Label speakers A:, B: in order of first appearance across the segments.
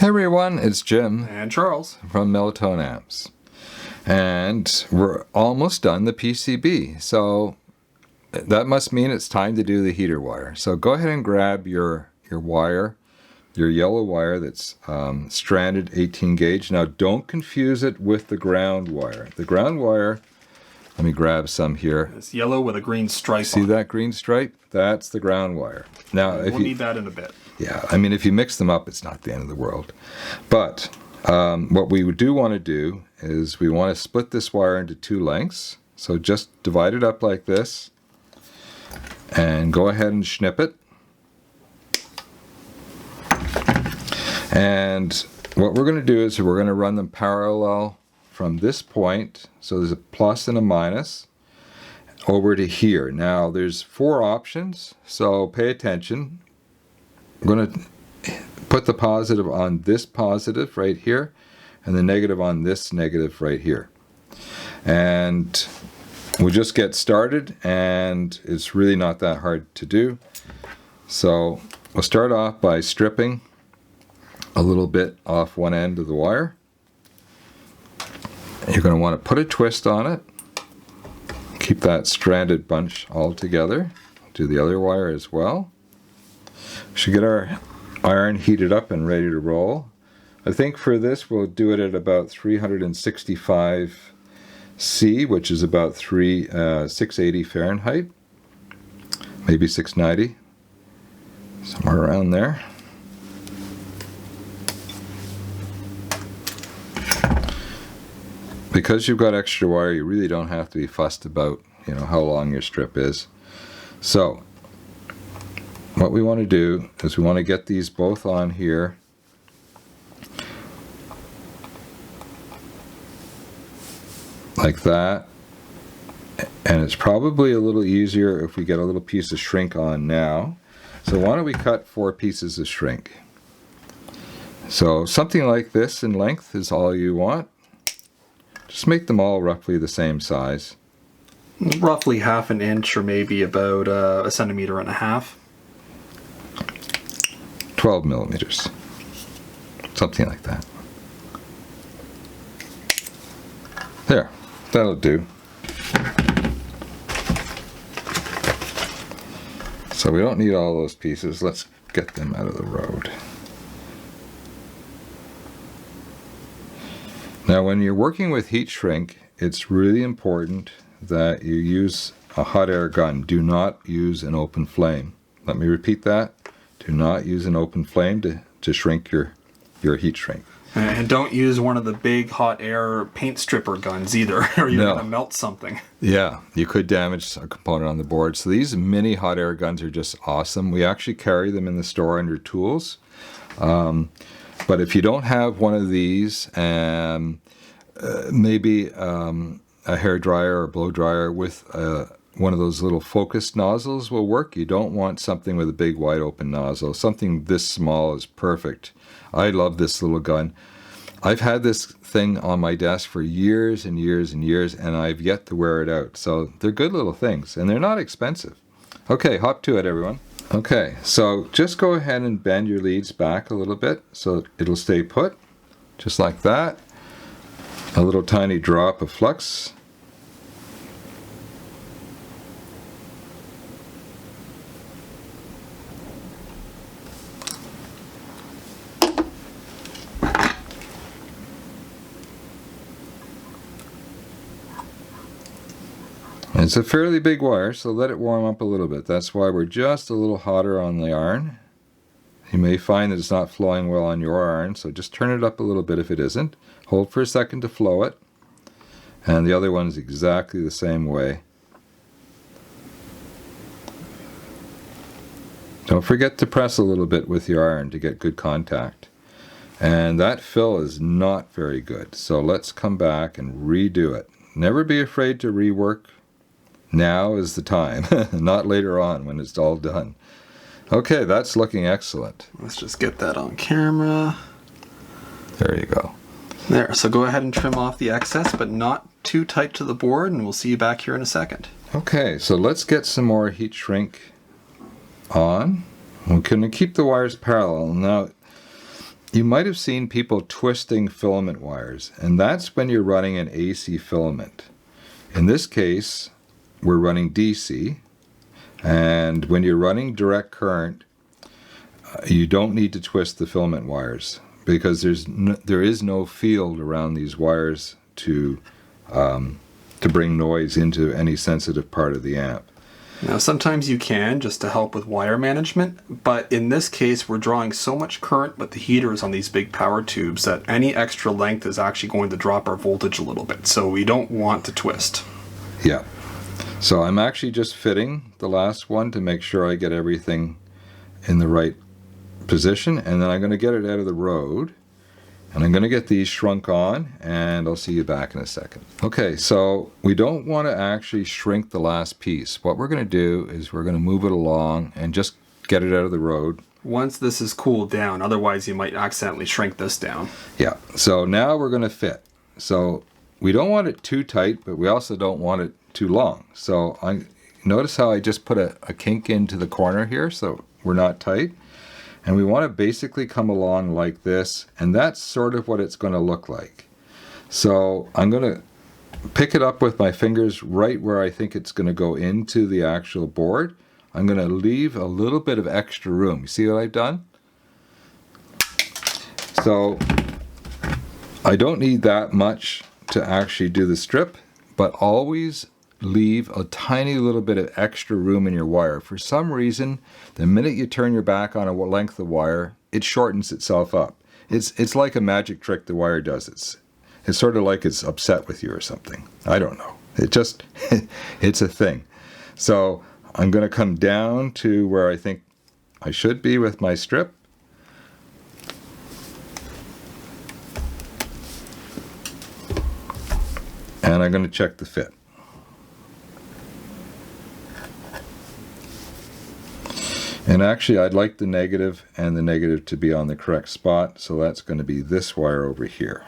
A: Hey everyone, it's Jim
B: and Charles
A: from Mellow Amps, and we're almost done the PCB, so that must mean it's time to do the heater wire. So go ahead and grab your wire, your yellow wire that's stranded 18 gauge. Now don't confuse it with the ground wire. The ground wire, let me grab some here.
B: It's yellow with a green stripe.
A: See
B: on
A: that green stripe? That's the ground wire. Now,
B: We'll need that in a bit.
A: Yeah, I mean, if you mix them up, it's not the end of the world. But what we do want to do is we want to split this wire into two lengths. So just divide it up like this and go ahead and snip it. And what we're going to do is we're going to run them parallel from this point. So there's a plus and a minus over to here. Now there's 4 options, so pay attention. We're going to put the positive on this positive right here and the negative on this negative right here. And we'll just get started, and it's really not that hard to do. So we'll start off by stripping a little bit off one end of the wire. You're going to want to put a twist on it. Keep that stranded bunch all together. Do the other wire as well. We should get our iron heated up and ready to roll. I think for this we'll do it at about 365 C, which is about 680 Fahrenheit, maybe 690, somewhere around there. Because you've got extra wire, you really don't have to be fussed about, how long your strip is. So what we want to do is we want to get these both on here. Like that. And it's probably a little easier if we get a little piece of shrink on now. So why don't we cut 4 pieces of shrink. So something like this in length is all you want. Just make them all roughly the same size.
B: Roughly 1/2 inch or maybe about 1.5 centimeters.
A: 12 millimeters. Something like that. There, that'll do. So we don't need all those pieces. Let's get them out of the road. Now when you're working with heat shrink, it's really important that you use a hot air gun. Do not use an open flame. Let me repeat that. Do not use an open flame to shrink your heat shrink.
B: And don't use one of the big hot air paint stripper guns either, or you're going to melt something. Yeah,
A: you could damage a component on the board. So these mini hot air guns are just awesome. We actually carry them in the store under tools. But if you don't have one of these, maybe a hair dryer or blow dryer with one of those little focused nozzles will work. You don't want something with a big wide open nozzle. Something this small is perfect. I love this little gun. I've had this thing on my desk for years and years and years, and I've yet to wear it out. So they're good little things, and they're not expensive. Okay, hop to it, everyone. Okay, so just go ahead and bend your leads back a little bit so it'll stay put, just like that. A little tiny drop of flux. It's a fairly big wire, so let it warm up a little bit. That's why we're just a little hotter on the iron. You may find that it's not flowing well on your iron, so just turn it up a little bit if it isn't. Hold for a second to flow it. And the other one is exactly the same way. Don't forget to press a little bit with your iron to get good contact. And that fill is not very good, so let's come back and redo it. Never be afraid to rework. Now is the time, not later on when it's all done. Okay, that's looking excellent.
B: Let's just get that on camera.
A: There you go.
B: There, so go ahead and trim off the excess, but not too tight to the board, and we'll see you back here in a second.
A: Okay, so let's get some more heat shrink on. We're going to keep the wires parallel. Now, you might have seen people twisting filament wires, and that's when you're running an AC filament. In this case, we're running DC, and when you're running direct current, you don't need to twist the filament wires because there is no field around these wires to bring noise into any sensitive part of the amp.
B: Now, sometimes you can, just to help with wire management, but in this case, we're drawing so much current with the heaters on these big power tubes that any extra length is actually going to drop our voltage a little bit, so we don't want to twist.
A: Yeah. So I'm actually just fitting the last one to make sure I get everything in the right position, and then I'm going to get it out of the road, and I'm going to get these shrunk on, and I'll see you back in a second. Okay, so we don't want to actually shrink the last piece. What we're going to do is we're going to move it along and just get it out of the road.
B: Once this is cooled down, otherwise you might accidentally shrink this down.
A: Yeah, so now we're going to fit. So we don't want it too tight, but we also don't want it too long. So notice how I just put a kink into the corner here so we're not tight. And we want to basically come along like this, and that's sort of what it's going to look like. So I'm going to pick it up with my fingers right where I think it's going to go into the actual board. I'm going to leave a little bit of extra room. You see what I've done? So I don't need that much to actually do the strip, but always leave a tiny little bit of extra room in your wire. For some reason, the minute you turn your back on a length of wire, it shortens itself up. It's like a magic trick the wire does. It's sort of like it's upset with you or something. I don't know. It just, it's a thing. So I'm going to come down to where I think I should be with my strip. And I'm going to check the fit. And actually, I'd like the negative and the negative to be on the correct spot, so that's going to be this wire over here.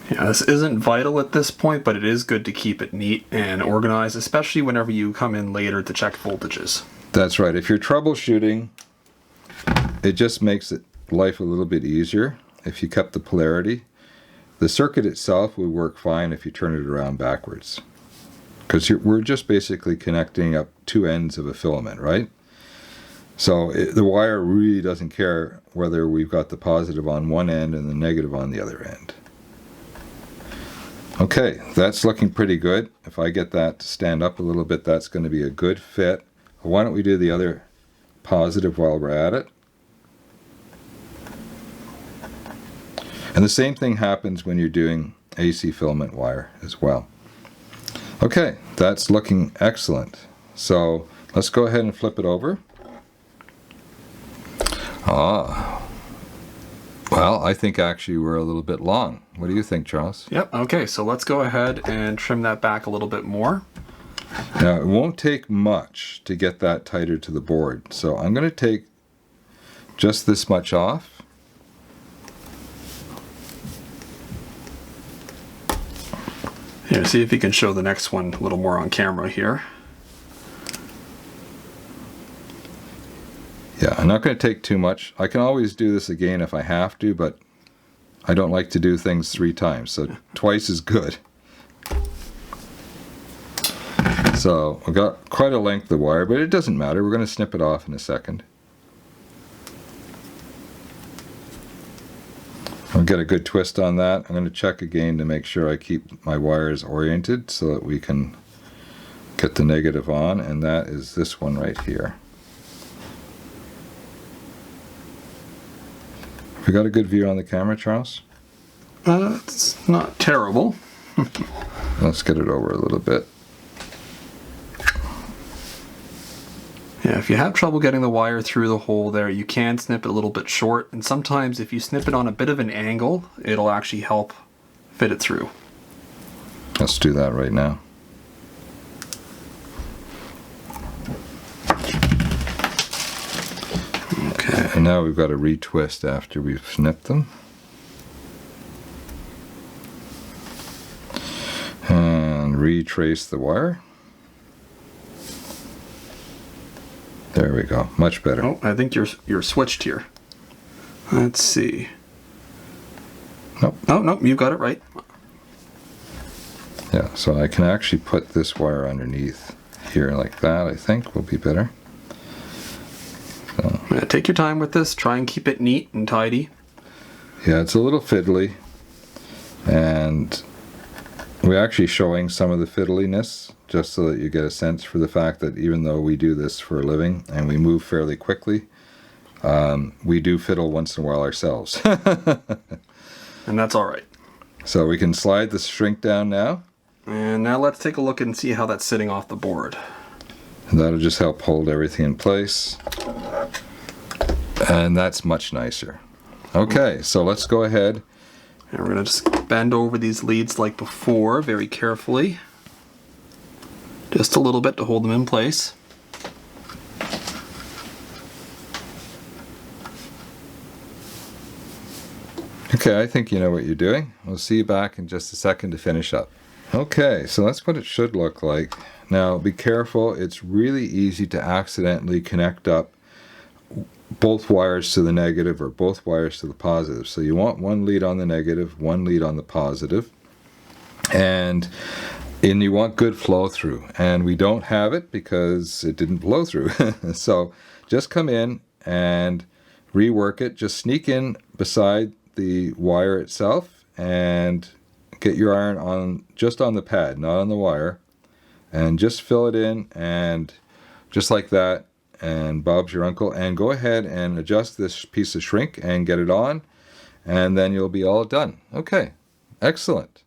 B: Yeah, this isn't vital at this point, but it is good to keep it neat and organized, especially whenever you come in later to check voltages.
A: That's right. If you're troubleshooting, it just makes life a little bit easier if you kept the polarity. The circuit itself would work fine if you turn it around backwards, because we're just basically connecting up two ends of a filament, right? So the wire really doesn't care whether we've got the positive on one end and the negative on the other end. Okay, that's looking pretty good. If I get that to stand up a little bit, that's going to be a good fit. Why don't we do the other positive while we're at it? And the same thing happens when you're doing AC filament wire as well. Okay, that's looking excellent. So let's go ahead and flip it over. Well, I think actually we're a little bit long. What do you think, Charles?
B: Yep, okay, so let's go ahead and trim that back a little bit more.
A: Now, it won't take much to get that tighter to the board. So I'm going to take just this much off.
B: Here, see if you can show the next one a little more on camera here.
A: Yeah, I'm not going to take too much. I can always do this again if I have to, but I don't like to do things 3 times, so twice is good. So I've got quite a length of wire, but it doesn't matter. We're going to snip it off in a second. I'll get a good twist on that. I'm going to check again to make sure I keep my wires oriented so that we can get the negative on, and that is this one right here. We got a good view on the camera, Charles?
B: It's not terrible.
A: Let's get it over a little bit.
B: Yeah, if you have trouble getting the wire through the hole there, you can snip it a little bit short, and sometimes if you snip it on a bit of an angle, it'll actually help fit it through.
A: Let's do that right now.
B: Okay.
A: And now we've got to retwist after we've snipped them. And retrace the wire. There we go, much better.
B: Oh, I think you're switched here. Let's see.
A: Nope.
B: Oh, nope, you got it right.
A: Yeah, so I can actually put this wire underneath here like that, I think will be better. So,
B: Yeah, take your time with this. Try and keep it neat and tidy.
A: yeah, it's a little fiddly, and we're actually showing some of the fiddliness just so that you get a sense for the fact that even though we do this for a living and we move fairly quickly, we do fiddle once in a while ourselves.
B: And that's all right.
A: So we can slide the shrink down now.
B: And now let's take a look and see how that's sitting off the board.
A: And that'll just help hold everything in place. And that's much nicer. Okay, so let's go ahead.
B: And we're going to just bend over these leads like before, very carefully. Just a little bit to hold them in place.
A: Okay, I think you know what you're doing. We'll see you back in just a second to finish up. Okay, so that's what it should look like. Now, be careful. It's really easy to accidentally connect up both wires to the negative or both wires to the positive. So you want one lead on the negative, one lead on the positive. And you want good flow through. And we don't have it because it didn't flow through. So just come in and rework it. Just sneak in beside the wire itself and get your iron on just on the pad, not on the wire, and just fill it in, and just like that, and Bob's your uncle. And go ahead and adjust this piece of shrink and get it on, and then you'll be all done. Okay, excellent.